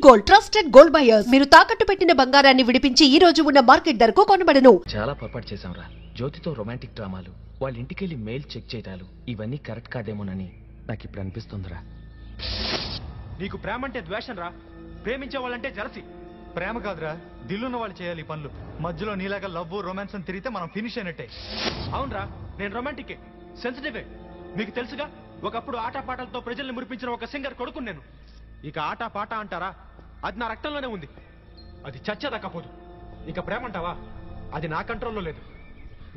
Gold, trusted gold buyers. మీరు తాకట్టు పెట్టిన బంగారాన్ని విడిపించి ఈ రోజు ఉన్న మార్కెట్ ధరకు కొనబడను. చాలా పొరపాటు చేశాంరా. జ్యోతితో రొమాంటిక్ డ్రామాలు, వాళ్ళ ఇంటికెళ్ళి మెయిల్ చెక్ చేయటాలు, ఇవన్నీ కరెక్ట్ కాదేమోనని నాకు ఇప్పుడు అనిపిస్తుందిరా. నీకు ప్రేమ అంటే ద్వేషం రా, ప్రేమించే వాళ్ళంటే జలసి. ప్రేమ కాదురా, దిల్లున్న వాళ్ళు చేయాలి ఈ పనులు. మధ్యలో నీలాగా లవ్ రొమాన్స్ అని తిరిగితే మనం ఫినిష్ అయినట్టే. అవునరా, నేను రొమాంటికే, సెన్సిటివే. మీకు తెలుసుగా, ఒకప్పుడు ఆటపాటలతో ప్రజల్ని మురిపించిన ఒక సింగర్ కొడుకుని నేను. ఇక ఆట పాట అంటారా, అది నా రక్తంలోనే ఉంది. అది చచ్చేదక్కపోదు. ఇక ప్రేమ అంటావా, అది నా కంట్రోల్లో లేదు.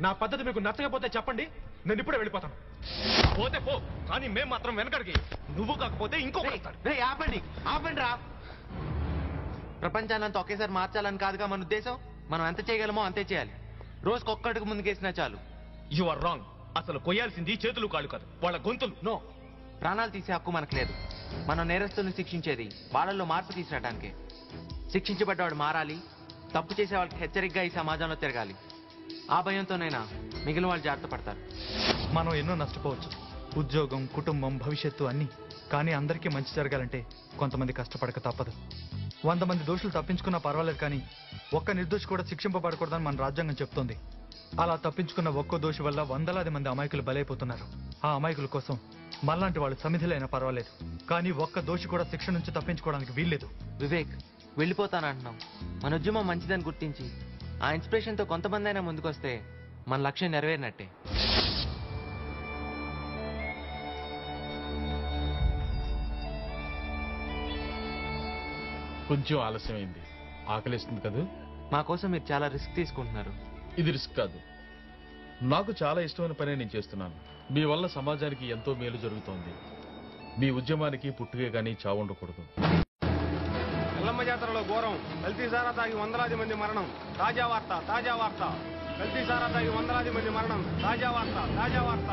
నా పద్ధతి మీకు నచ్చకపోతే చెప్పండి, నేను ఇప్పుడే వెళ్ళిపోతాను. పోతే పో, కానీ మేం మాత్రం వెనకడికి. నువ్వు కాకపోతే ఇంకొకటి. ఆపండి ఆపండి రా. ప్రపంచాన్నంతా ఒకేసారి మార్చాలని కాదుగా మన ఉద్దేశం. మనం ఎంత చేయగలమో అంతే చేయాలి. రోజుకొక్కడికి ముందుకేసినా చాలు. You are wrong. అసలు కొయ్యాల్సింది చేతులు కాళ్ళు కాదు, వాళ్ళ గొంతులు. నో, ప్రాణాలు తీసే హక్కు మనకు లేదు. మనం నేరస్తుల్ని శిక్షించేది వాళ్ళల్లో మార్పు తీసుకురావడానికే. శిక్షించబడ్డవాడు మారాలి, తప్పు చేసే వాళ్ళకి హెచ్చరికగా ఈ సమాజంలో తిరగాలి. ఆ భయంతోనైనా మిగిలిన వాళ్ళు జాగ్రత్త పడతారు. మనం ఎన్నో నష్టపోవచ్చు, ఉద్యోగం, కుటుంబం, భవిష్యత్తు అన్ని. కానీ అందరికీ మంచి జరగాలంటే కొంతమంది కష్టపడక తప్పదు. 100 మంది దోషులు తప్పించుకున్నా పర్వాలేదు, కానీ ఒక్క నిర్దోషి కూడా శిక్షింపబడకూడదని మన రాజ్యాంగం చెప్తోంది. అలా తప్పించుకున్న ఒక్కో దోషి వల్ల వందలాది మంది అమాయకులు బలైపోతున్నారు. ఆ అమాయకుల కోసం మనలాంటి వాళ్ళు సమిధులైనా పర్వాలేదు, కానీ ఒక్క దోషి కూడా శిక్ష నుంచి తప్పించుకోవడానికి వీల్లేదు. వివేక్, వెళ్ళిపోతానంటున్నాం. మన ఉద్యమం మంచిదని గుర్తించి ఆ ఇన్స్పిరేషన్తో కొంతమంది అయినా ముందుకొస్తే మన లక్ష్యం నెరవేరినట్టే. కొంచెం ఆలస్యమైంది, ఆకలిస్తుంది కదా. మా కోసం మీరు చాలా రిస్క్ తీసుకుంటున్నారు. ఇది రిస్క్ కాదు, నాకు చాలా ఇష్టమైన పనే నేను చేస్తున్నాను. మీ వల్ల సమాజానికి ఎంతో మేలు జరుగుతోంది. మీ ఉద్యమానికి పుట్టుకే గానీ చావుండకూడదు. ఎల్లమ్మ జాతరలో ఘోరం, కల్తీ సారా తాగి వందలాది మంది మరణం. తాజా వార్త, తాజా వార్త. కల్తీ సారా తాగి వందలాది మంది మరణం. తాజా వార్త, తాజా వార్త.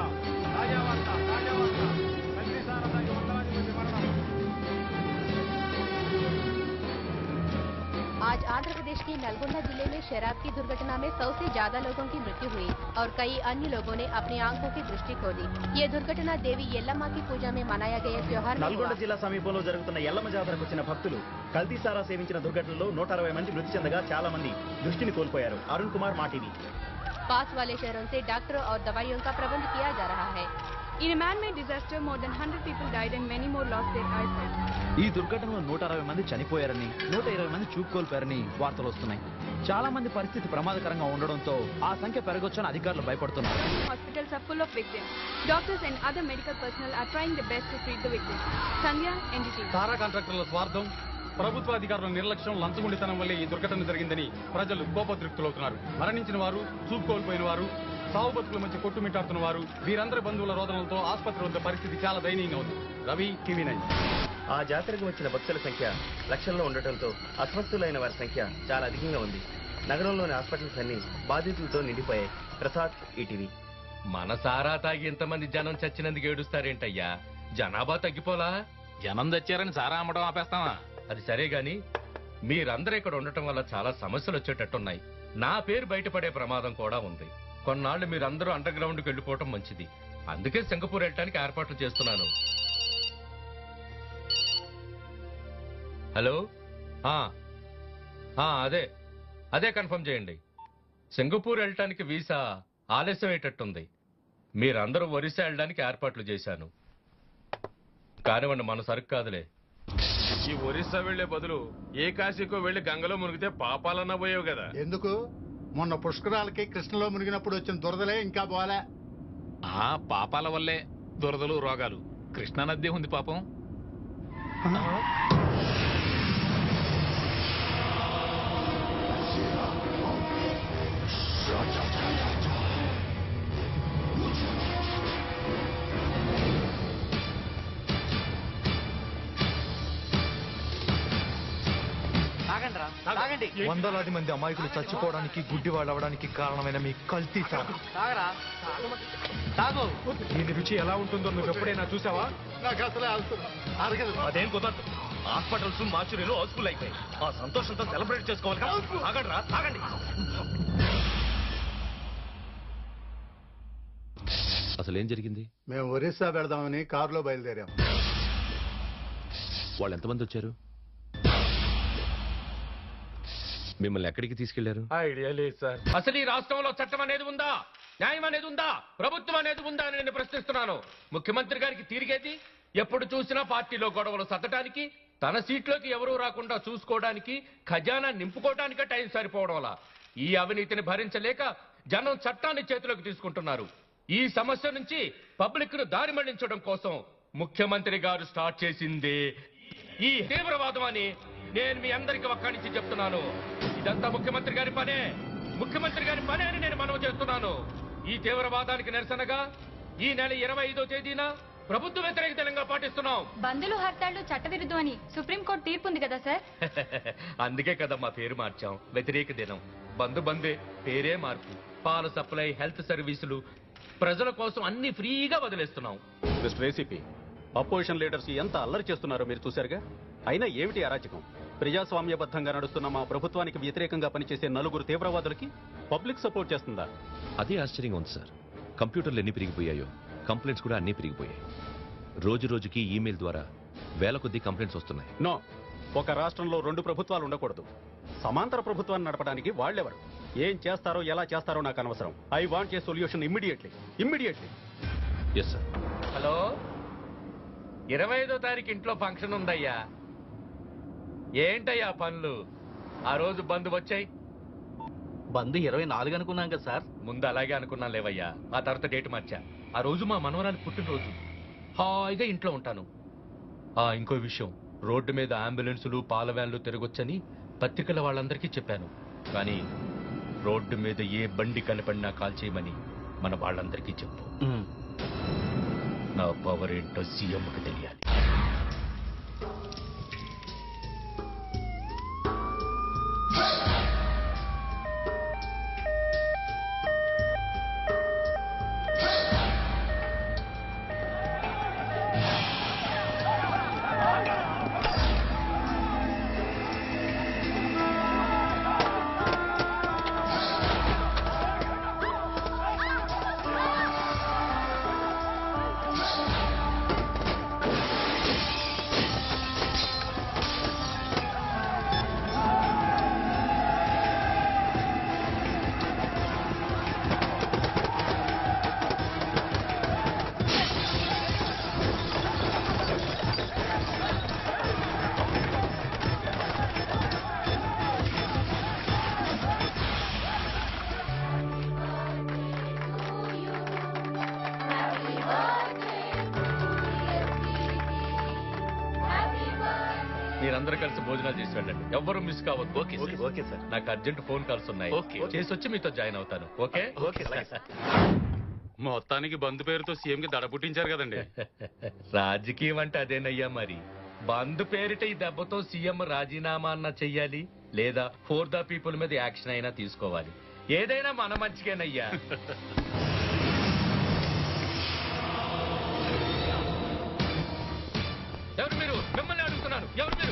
తాజా వార్త, తాజా వార్త. కల్తీ సారా తాగి వందలాది మంది మరణం. आज आंध्र प्रदेश के नलगोंडा जिले में शराब की दुर्घटना में 100 से ज्यादा लोगों की मृत्यु हुई और कई अन्य लोगों ने अपनी आंखों की दृष्टि खो दी। ये दुर्घटना देवी यल्लम्मा की पूजा में मनाया गया त्योहार నల్గొండ జిల్లా సమీపంలో జరుగుతున్న ఎల్లమ్మ జాతరకు వచ్చిన భక్తులు కల్తీ సారా సేవించిన దుర్ఘటనలో 160 మంది మృతి చెందగా చాలా మంది దృష్టిని కోల్పోయారు. అరుణ్ కుమార్, మా టీవీ. पास वाले शहरों से डॉक्टरों और दवाइयों का प्रबंध किया जा रहा है। In a man-made disaster, more than 100 people died and many more lost their eyesight. ఈ దుర్ఘటనలో 160 మంది చనిపోయారని, 120 మంది చూపు కోల్పోయారని వార్తలు వస్తున్నాయి. చాలా మంది పరిస్థితి ప్రమాదకరంగా ఉండడంతో ఆ సంఖ్య పెరగొచ్చని అధికారులు భయపడుతున్నారు. Hospitals are full of victims. Doctors and other medical personnel are trying their best to treat the victims. Sandhya, NDTV. సారా కాంట్రాక్టర్ల స్వార్థం, ప్రభుత్వ అధికారుల నిర్లక్ష్యం, లంచగొండితనం వల్లే ఈ దుర్ఘటన జరిగిందని ప్రజలు కోపద్రిక్తులవుతున్నారు. మరణించిన వారు, చూపు కోల్పోయిన వారు, సావు బతుకుల మధ్య కొట్టుమిట్టాడుతున్న వారు, వీరందరి బంధువుల రోదనలతో ఆసుపత్రి వద్ద పరిస్థితి చాలా దయనీయంగా ఉంది. రవి, టీవీ 9. ఆ జాతరకు వచ్చిన భక్తుల సంఖ్య లక్షల్లో ఉండటంతో అస్వస్థులైన వారి సంఖ్య చాలా అధికంగా ఉంది. నగరంలోని హాస్పిటల్స్ అన్ని బాధితులతో నిండిపోయాయి. ప్రసాద్, ఈటీవీ. మన సారా తాగి ఇంతమంది జనం చచ్చినందుకు ఏడుస్తారేంటయ్యా? జనాభా తగ్గిపోలా? జనం తెచ్చారని సారా అమ్మడం ఆపేస్తావా? అది సరే గాని మీరందరూ ఇక్కడ ఉండటం వల్ల చాలా సమస్యలు వచ్చేటట్టున్నాయి. నా పేరు బయటపడే ప్రమాదం కూడా ఉంది. కొన్నాళ్ళు మీరందరూ అండర్ గ్రౌండ్కి వెళ్ళిపోవటం మంచిది. అందుకే సింగపూర్ వెళ్ళటానికి ఏర్పాట్లు చేస్తున్నాను. హలో, అదే కన్ఫర్మ్ చేయండి. సింగపూర్ వెళ్ళటానికి వీసా ఆలస్యం అయ్యేటట్టుంది. మీరందరూ ఒరిస్సా వెళ్ళడానికి ఏర్పాట్లు చేశాను. కానివ్వండి, మన సరుకు కాదులే. ఈ ఒరిస్సా వెళ్లే బదులు ఏ కాశీకో వెళ్లి గంగలో మునిగితే పాపాలన్నా పోయావు కదా. ఎందుకు? మొన్న పుష్కరాలకి కృష్ణలో మునిగినప్పుడు వచ్చిన దురదలే ఇంకా పోలే. ఆ పాపాల వల్లే దురదలు, రోగాలు. కృష్ణానది ఉంది పాపం. వందలాది మంది అమాయకులు చచ్చిపోవడానికి, గుడ్డివాళ్ళు అవడానికి కారణమైన మీ కల్తీ సారా. దీని రుచి ఎలా ఉంటుందో నువ్వు ఎప్పుడైనా చూసావా? నాకు అసలే అదేం కుదరదు. హాస్పిటల్స్, మార్చురీలు హౌస్ఫుల్ అయిపోయి ఆ సంతోషంతో సెలబ్రేట్ చేసుకోవాలి. తాగండి, తాగండి. అసలు ఏం జరిగింది? మేము ఒరిస్సా వెళదామని కారులో బయలుదేరాం. వాళ్ళు ఎంతమంది వచ్చారు? మిమ్మల్ని ఎక్కడికి తీసుకెళ్లారు? ఐడియా లేదు సార్. అసలు ఈ రాష్ట్రంలో చట్టం అనేది ఉందా, న్యాయం అనేది ఉందా, ప్రభుత్వం అనేది ఉందా అని నేను ప్రశ్నిస్తున్నాను. ముఖ్యమంత్రి గారికి తీరిగేది ఎప్పుడు చూసినా పార్టీలో గొడవలు సర్దటానికి, తన సీట్లోకి ఎవరూ రాకుండా చూసుకోవడానికి, ఖజానా నింపుకోవడానికే టైం సరిపోవడం వల్ల ఈ అవినీతిని భరించలేక జనం చట్టాన్ని చేతిలోకి తీసుకుంటున్నారు. ఈ సమస్య నుంచి పబ్లిక్ ను దారి మళ్లించడం కోసం ముఖ్యమంత్రి గారు స్టార్ట్ చేసింది ఈ తీవ్రవాదం అని నేను మీ అందరికీ ఒక్కడి నుంచి చెప్తున్నాను. ఇదంతా ముఖ్యమంత్రి గారి పనే, ముఖ్యమంత్రి గారి పనే అని నేను మనవి చేస్తున్నాను. ఈ తీవ్రవాదానికి నిరసనగా ఈ నెల 25వ తేదీన ప్రభుత్వ వ్యతిరేక దినంగా పాటిస్తున్నాం. బంధులు హర్తాళ్లు చట్టవిరుద్ధం అని సుప్రీంకోర్టు తీర్పు ఉంది కదా సార్. అందుకే కదా మా పేరు మార్చాం, వ్యతిరేక దినం. బంధే, పేరే మార్పు. పాల సప్లై, హెల్త్ సర్వీసులు, ప్రజల కోసం అన్ని ఫ్రీగా వదిలేస్తున్నాం. మిస్టర్ ఏసీపీ, అపోజిషన్ లీడర్స్ ఎంత అల్లరి చేస్తున్నారో మీరు చూశారుగా. అయినా ఏమిటి అరాచకం? ప్రజాస్వామ్యబద్ధంగా నడుస్తున్న మా ప్రభుత్వానికి వ్యతిరేకంగా పనిచేసే నలుగురు తీవ్రవాదులకి పబ్లిక్ సపోర్ట్ చేస్తుందా? అదే ఆశ్చర్యంగా ఉంది సార్. కంప్యూటర్లు ఎన్ని పెరిగిపోయాయో కంప్లైంట్స్ కూడా అన్ని పెరిగిపోయాయి. రోజు రోజుకి ఈమెయిల్ ద్వారా వేల కొద్ది కంప్లైంట్స్ వస్తున్నాయి. నో, ఒక రాష్ట్రంలో 2 ప్రభుత్వాలు ఉండకూడదు. సమాంతర ప్రభుత్వాన్ని నడపడానికి వాళ్ళెవరు, ఏం చేస్తారో ఎలా చేస్తారో నాకు అనవసరం. I want a solution immediately. Yes sir. Hello, 25వ తారీఖు ఇంట్లో ఫంక్షన్ ఉందయ్యా. ఏంటయ్యా పనులు? ఆ రోజు బంధు వచ్చాయి. బంద్ 24 అనుకున్నాం కదా సార్. ముందు అలాగే అనుకున్నా లేవయ్యా, ఆ తర్వాత డేట్ మార్చా. ఆ రోజు మా మనవరాలి పుట్టినరోజు. హాయిగా ఇంట్లో ఉంటాను. ఇంకో విషయం, రోడ్డు మీద అంబులెన్సులు, పాల వ్యాన్లు తిరగొచ్చని పత్రికల వాళ్ళందరికీ చెప్పాను. కానీ రోడ్డు మీద ఏ బండి కనపడినా కాల్ చేయమని మన వాళ్ళందరికీ చెప్పు. నా పవర్ ఏంటో సీఎంకి తెలియాలి. మీరందరూ కలిసి భోజనాలు చేసి వెళ్ళండి, ఎవ్వరూ మిస్ కావద్దు. Okay sir. నాకు అర్జెంట్ ఫోన్ కాల్స్ ఉన్నాయి. చేసి వచ్చి మీతో జాయిన్ అవుతాను. Okay okay sir. మొత్తానికి బంధు పేరుతో సీఎం కి దడ పుట్టించారు కదండి. రాజకీయం అంటే అదేనయ్యా. మరి బంధు పేరిట ఈ దెబ్బతో సీఎం రాజీనామా అన్నా చెయ్యాలి, లేదా ఫోర్ ద పీపుల్ మీద యాక్షన్ అయినా తీసుకోవాలి. ఏదైనా మన మంచికేనయ్యా. ఎవరు మీరు? మిమ్మల్ని అడుగుతున్నాను, ఎవరు మీరు?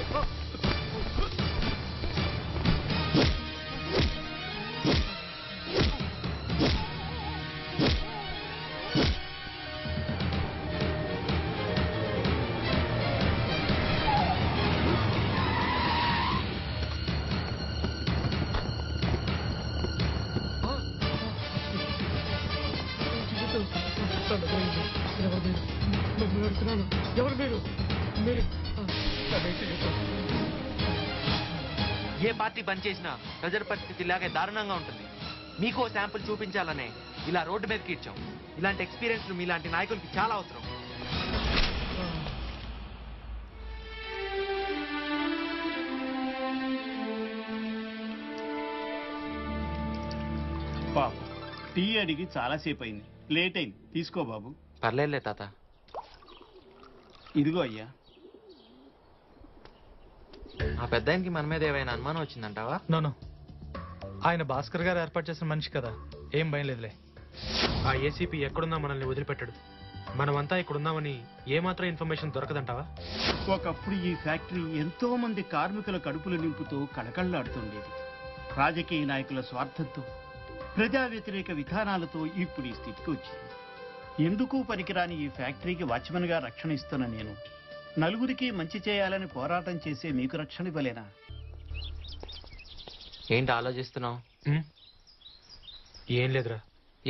ఎవరు మీరు? ఏ పార్టీ బంద్ చేసినా ప్రజల పరిస్థితి ఇలాగే దారుణంగా ఉంటుంది. మీకు శాంపుల్ చూపించాలనే ఇలా రోడ్డు మీదకి ఇచ్చాం. ఇలాంటి ఎక్స్పీరియన్స్ మీలాంటి నాయకులకి చాలా అవసరం. బాబు, టీ అడిగి చాలాసేపు అయింది, లేట్ అయింది, తీసుకో బాబు. పర్లేదులే తాత. ఇదిగో అయ్యా. ఆ పెద్దాయనకి మన మీద ఏమైనా అనుమానం వచ్చిందంటావా? నో, ఆయన భాస్కర్ గారు ఏర్పాటు చేసిన మనిషి కదా, ఏం భయం లేదులే. ఆ ఏసీపీ ఎక్కడున్నా మనల్ని వదిలిపెట్టాడు. మనమంతా ఇక్కడున్నామని ఏమాత్రం ఇన్ఫర్మేషన్ దొరకదంటావా? ఒకప్పుడు ఈ ఫ్యాక్టరీ ఎంతో మంది కార్మికుల కడుపులు నింపుతూ కళకళ్లాడుతుండేది. రాజకీయ నాయకుల స్వార్థంతో, ప్రజా వ్యతిరేక విధానాలతో ఇప్పుడు ఈ స్థితికి వచ్చింది. ఎందుకు పనికిరాని ఈ ఫ్యాక్టరీకి వాచ్మెన్ గా రక్షణ ఇస్తున్న నేను నలుగురికి మంచి చేయాలని పోరాటం చేసే మీకు రక్షణ ఇవ్వలేనా? ఏంటి ఆలోచిస్తున్నావు? ఏం లేదురా.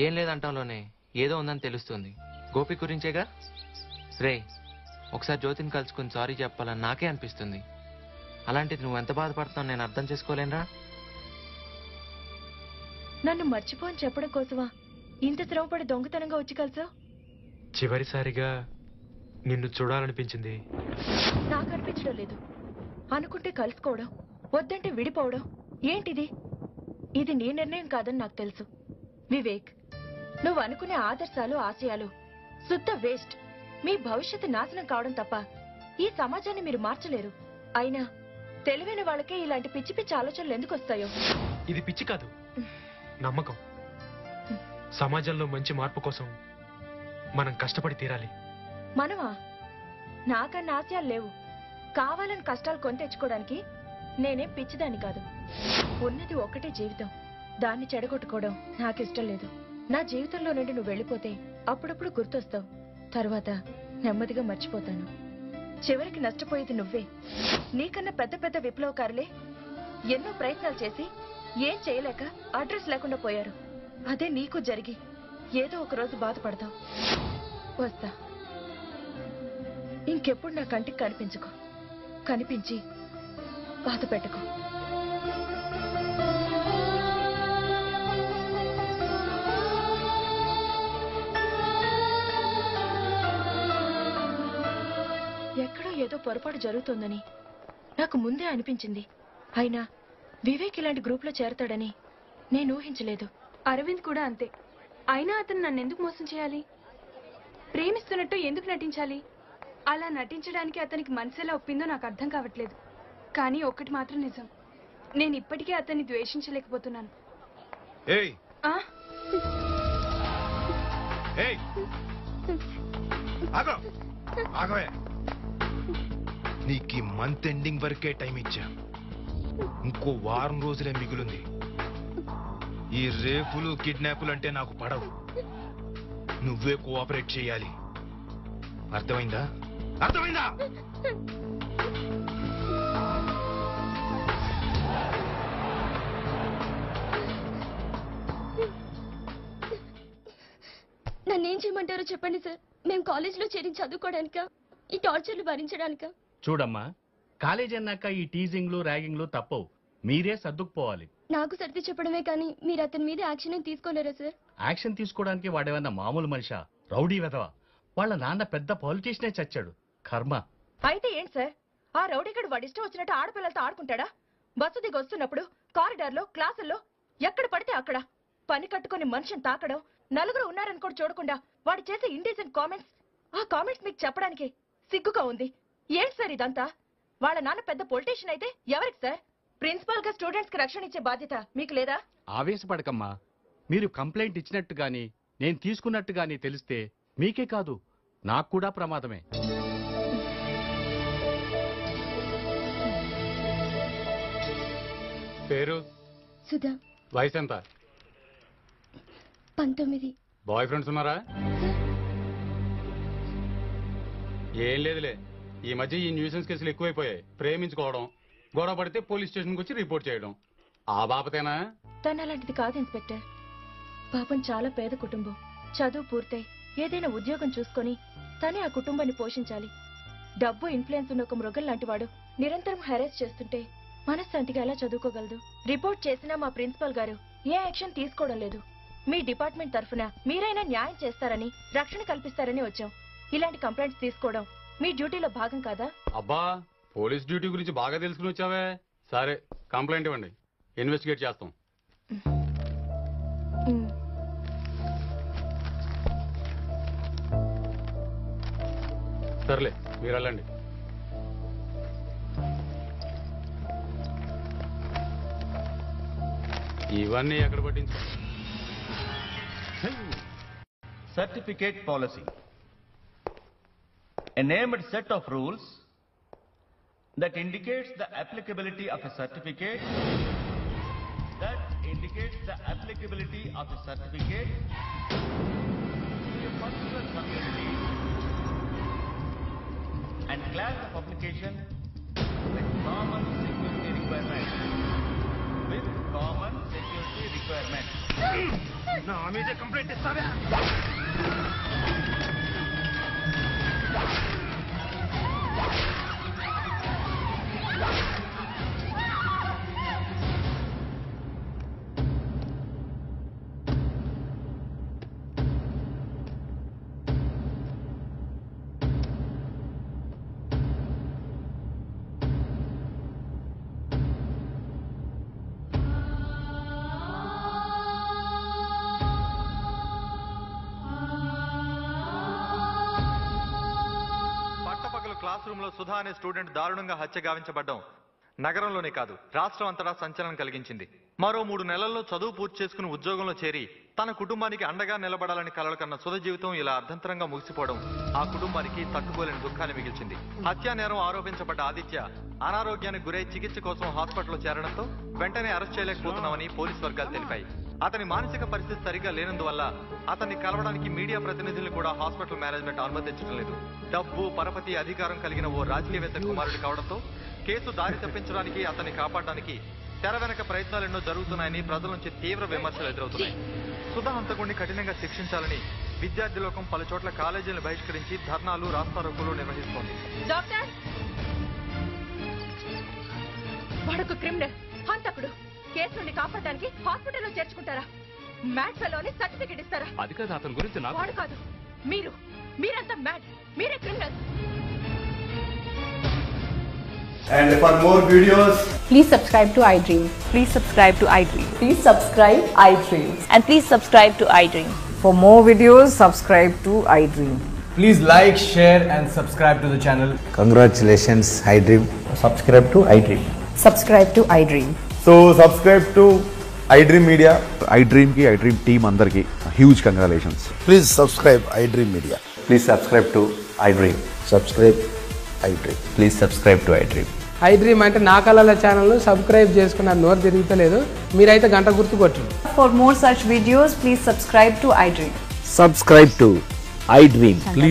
ఏం లేదంటాలోనే ఏదో ఉందని తెలుస్తుంది. గోపి గురించేగా. రే, ఒకసారి జ్యోతిని కలుసుకుని సారీ చెప్పాలని నాకే అనిపిస్తుంది. అలాంటిది నువ్వు ఎంత బాధపడుతున్నావు నేను అర్థం చేసుకోలేనురా. నన్ను మర్చిపో అని చెప్పడం కోసమా ఇంత శ్రమపడి దొంగతనంగా వచ్చి కలిసావు? చివరిసారిగా నిన్ను చూడాలనిపించింది. నాకు అనిపించడం లేదు. అనుకుంటే కలుసుకోవడం, వద్దంటే విడిపోవడం ఏంటిది? ఇది నీ నిర్ణయం కాదని నాకు తెలుసు. వివేక్, నువ్వు అనుకునే ఆదర్శాలు ఆశయాలు శుద్ధ వేస్ట్. మీ భవిష్యత్తు నాశనం కావడం తప్ప ఈ సమాజాన్ని మీరు మార్చలేరు. అయినా తెలివైన వాళ్ళకే ఇలాంటి పిచ్చి పిచ్చి ఆలోచనలు ఎందుకు వస్తాయో? ఇది పిచ్చి కాదు, నమ్మకం. సమాజంలో మంచి మార్పు కోసం మనం కష్టపడి తీరాలి. మనమా? నాకన్నా ఆశయాలు లేవు. కావాలని కష్టాలు కొని తెచ్చుకోవడానికి నేనేం పిచ్చిదాన్ని కాదు. ఉన్నది ఒక్కటే జీవితం, దాన్ని చెడగొట్టుకోవడం నాకిష్టం లేదు. నా జీవితంలో నుండి నువ్వు వెళ్ళిపోతే అప్పుడప్పుడు గుర్తొస్తావు, తర్వాత నెమ్మదిగా మర్చిపోతాను. చివరికి నష్టపోయేది నువ్వే. నీకన్నా పెద్ద పెద్ద విప్లవకారులే ఎన్నో ప్రయత్నాలు చేసి ఏం చేయలేక అడ్రస్ లేకుండా పోయారు. అదే నీకు జరిగి ఏదో ఒక రోజు బాధపడతావు. వస్తా. ఇంకెప్పుడు నా కంటికి కనిపించుకో. కనిపించి బాధ పెట్టుకో. ఎక్కడో ఏదో పొరపాటు జరుగుతోందని నాకు ముందే అనిపించింది. అయినా వివేక్ ఇలాంటి గ్రూప్ లో చేరతాడని నేను ఊహించలేదు. అరవింద్ కూడా అంతే. అయినా అతను నన్ను ఎందుకు మోసం చేయాలి? ప్రేమిస్తున్నట్టు ఎందుకు నటించాలి? అలా నటించడానికి అతనికి మనసు ఎలా ఒప్పిందో నాకు అర్థం కావట్లేదు. కానీ ఒక్కటి మాత్రం నిజం, నేను ఇప్పటికే అతన్ని ద్వేషించలేకపోతున్నాను. నీకు ఈ మంత్ ఎండింగ్ వరకే టైం ఇచ్చా. ఇంకో వారం రోజులే మిగులుంది. ఈ రేపులు కిడ్నాపులు అంటే నాకు పడవు. నువ్వే కోఆపరేట్ చేయాలి. అర్థమైందా? అర్థమైందా? నన్నేం చేయమంటారో చెప్పండి సార్. మేము కాలేజీలో చేరి చదువుకోవడానికా, ఈ టార్చర్లు భరించడానికా? చూడమ్మా, కాలేజ్ అన్నాక ఈ టీజింగ్లు ర్యాగింగ్లు తప్పవు. మీరే సర్దుకుపోవాలి. నాకు సర్ది చెప్పడమే కానీ మీరు అతని మీద యాక్షన్ ఏం తీసుకోలేరా సార్? యాక్షన్ తీసుకోవడానికి వాడేమన్నా మామూలు మనిషా? రౌడీ వెధవ. వాళ్ళ నాన్న పెద్ద పొలిటీషియనే చచ్చాడు. కర్మ. అయితే ఏంటి సార్, ఆ రౌడీగడు వాడిష్టం వచ్చినట్టు ఆడపిల్లలతో ఆడుకుంటాడా? బస్సు దిగి వస్తున్నప్పుడు కారిడార్లో, క్లాసుల్లో ఎక్కడ పడితే అక్కడ పని కట్టుకుని మనిషిని తాకడం, నలుగురు ఉన్నారని కూడా చూడకుండా వాడు చేసే ఇండీసెంట్ కామెంట్స్, ఆ కామెంట్స్ మీకు చెప్పడానికి సిగ్గుగా ఉంది. ఏంటి సార్ ఇదంతా? వాళ్ళ నాన్న పెద్ద పొలిటీషియన్ అయితే ఎవరికి సార్? ప్రిన్సిపల్ గా స్టూడెంట్స్ కి రక్షణ ఇచ్చే బాధ్యత మీకు లేదా? ఆవేశపడకమ్మా. మీరు కంప్లైంట్ ఇచ్చినట్టు గాని నేను తీసుకున్నట్టు గాని తెలిస్తే మీకే కాదు నాకు కూడా ప్రమాదమే. పేరు? సుధా. వయసు ఎంత? 19. బాయ్ ఫ్రెండ్స్ ఉన్నారా? ఏం లేదులే, ఈ మధ్య ఈ న్యూసెన్స్ కేసులు ఎక్కువైపోయాయి. ప్రేమించుకోవడం, గొడవ పడితే పోలీస్ స్టేషన్కి వచ్చి రిపోర్ట్ చేయడం. ఆ బాపతేనా? తను అలాంటిది కాదు ఇన్స్పెక్టర్. పాపం చాలా పేద కుటుంబం. చదువు పూర్తయి ఏదైనా ఉద్యోగం చూసుకొని తనే ఆ కుటుంబాన్ని పోషించాలి. డబ్బు, ఇన్ఫ్లుయెన్స్ ఉన్న ఒక మృగం లాంటి వాడు నిరంతరం హెరాస్ చేస్తుంటే మనశ్శాంతిగా ఎలా చదువుకోగలదు? రిపోర్ట్ చేసినా మా ప్రిన్సిపల్ గారు ఏ యాక్షన్ తీసుకోవడం లేదు. మీ డిపార్ట్మెంట్ తరఫున మీరైనా న్యాయం చేస్తారని, రక్షణ కల్పిస్తారని వచ్చాం. ఇలాంటి కంప్లైంట్స్ తీసుకోవడం మీ డ్యూటీలో భాగం కాదా? అబ్బా, పోలీస్ డ్యూటీ గురించి బాగా తెలుసుకుని వచ్చావే. సరే, కంప్లైంట్ ఇవ్వండి, ఇన్వెస్టిగేట్ చేస్తాం. సర్లే, మీరు వెళ్ళండి. ఇవన్నీ ఎక్కడ పట్టించు. Certificate policy. A named set of rules that indicates the applicability of a certificate to a particular community and class of application with common security requirements with మీదే కంప్లైంట్ ఇస్తావా? క్లాస్ రూమ్ లో సుధా అనే స్టూడెంట్ దారుణంగా హత్య గావించబడ్డం నగరంలోనే కాదు రాష్ట్రం అంతటా సంచలనం కలిగించింది. మరో 3 నెలల్లో చదువు పూర్తి చేసుకుని ఉద్యోగంలో చేరి తన కుటుంబానికి అండగా నిలబడాలని కలలు కన్న సుధ జీవితం ఇలా అర్ధంతరంగా ముగిసిపోవడం ఆ కుటుంబానికి తట్టుకోలేని దుఃఖాన్ని మిగిల్చింది. హత్యా నేరం ఆరోపించబడ్డ ఆదిత్య అనారోగ్యానికి గురై చికిత్స కోసం హాస్పిటల్లో చేరడంతో వెంటనే అరెస్ట్ చేయలేకపోతున్నామని పోలీసు వర్గాలు తెలిపాయి. అతని మానసిక పరిస్థితి సరిగా లేనందువల్ల అతన్ని కలవడానికి మీడియా ప్రతినిధులు కూడా హాస్పిటల్ మేనేజ్మెంట్ అనుమతించడం లేదు. డబ్బు పరపతి అధికారం కలిగిన ఓ రాజకీయవేత్త కుమారుడు కావడంతో కేసు దారి తప్పించడానికి అతన్ని కాపాడడానికి తెర వెనక ప్రయత్నాలు ఎన్నో జరుగుతున్నాయని ప్రజల నుంచి తీవ్ర విమర్శలు ఎదురవుతున్నాయి. సుధా హంతకుడిని కఠినంగా శిక్షించాలని విద్యార్థి లోకం పలు చోట్ల కాలేజీలను బహిష్కరించి ధర్నాలు రాస్తారోకోలు నిర్వహిస్తోంది. డాక్టర్, వాడొక క్రిమినల్, హంతకుడు. కేసు నుండి కాపాడడానికి హాస్పిటల్లో చేర్చుకుంటారా? మ్యాడ్ ఫెలోని సర్టిఫికెట్ ఇస్తారా? అది కాదు అతని గురించి నాకు. వాడు కాదు, మీరంతా మ్యాడ్. మీరే criminal. And for more videos, please subscribe to iDream. Please subscribe to iDream. Please subscribe iDream. And please subscribe to iDream. For more videos, subscribe to iDream. please like, share and subscribe to the channel. Congratulations, iDream. Subscribe to iDream. Subscribe to iDream. So subscribe to iDream Media. iDream ki iDream team andarki huge congratulations. Please subscribe iDream Media. Please subscribe to iDream. Subscribe iDream. Please subscribe to iDream. iDream అంటే నా కళల channel subscribe చేసుకున్న నోరు తిరుగుతలేదు. మీరైతే గంట గుర్తు కొట్టండి. For more such videos, please subscribe to iDream. Subscribe to iDream. Please